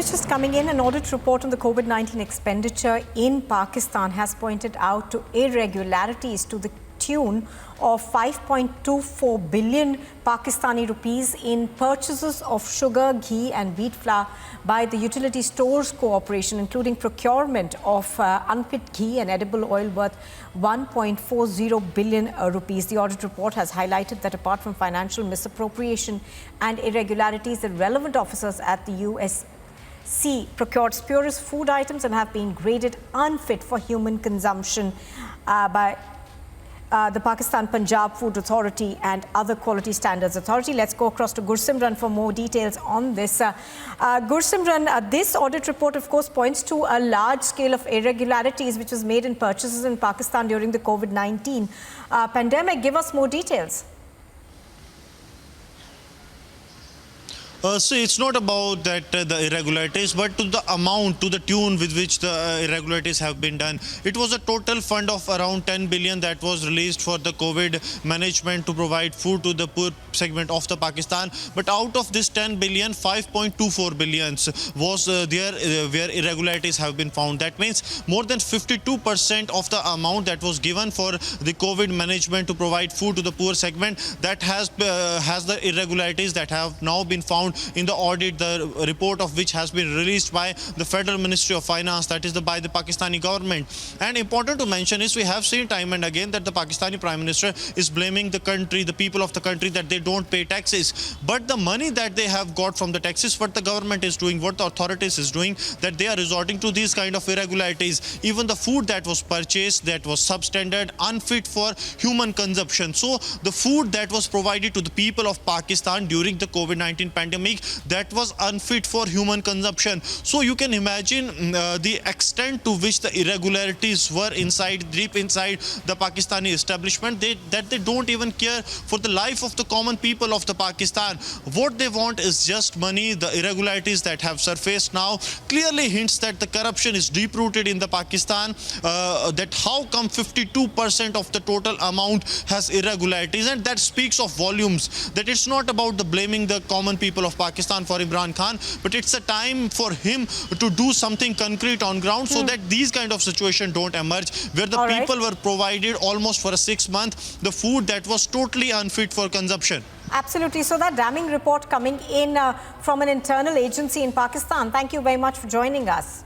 it's just coming in, an audit report on the COVID-19 expenditure in Pakistan has pointed out to irregularities to the tune of 5.24 billion Pakistani rupees in purchases of sugar, ghee and wheat flour by the Utility Stores Corporation, including procurement of unpit ghee and edible oil worth 1.40 billion rupees. The audit report has highlighted that apart from financial misappropriation and irregularities, the relevant officers at the USC procured spurious food items and have been graded unfit for human consumption by the Pakistan Punjab Food Authority and other quality standards authority. Let's go across to Gursimran for more details on this. Gursimran, this audit report, of course, points to a large scale of irregularities which was made in purchases in Pakistan during the COVID-19 pandemic. Give us more details. So it's not about that the irregularities, but to the amount, to the tune with which the irregularities have been done. It was a total fund of around 10 billion that was released for the COVID management to provide food to the poor segment of the Pakistan. But out of this 10 billion, 5.24 billions was there where irregularities have been found. That means more than 52% of the amount that was given for the COVID management to provide food to the poor segment, that has the irregularities that have now been found in the audit, the report of which has been released by the Federal Ministry of Finance, that is by the Pakistani government. And important to mention is we have seen time and again that the Pakistani Prime Minister is blaming the country, the people of the country, that they don't pay taxes. But the money that they have got from the taxes, what the government is doing, what the authorities is doing, that they are resorting to these kind of irregularities. Even the food that was purchased, that was substandard, unfit for human consumption. So the food that was provided to the people of Pakistan during the COVID-19 pandemic, that was unfit for human consumption. So you can imagine the extent to which the irregularities were deep inside the Pakistani establishment, that they don't even care for the life of the common people of the Pakistan. What they want is just money. The irregularities that have surfaced now clearly hints that the corruption is deep-rooted in the Pakistan, that how come 52% of the total amount has irregularities, and that speaks of volumes, that it's not about the blaming the common people of Pakistan for Imran Khan, but it's a time for him to do something concrete on ground so that these kind of situations don't emerge, where the people were provided almost for a 6 month the food that was totally unfit for consumption. Absolutely. So that damning report coming in from an internal agency in Pakistan. Thank you very much for joining us.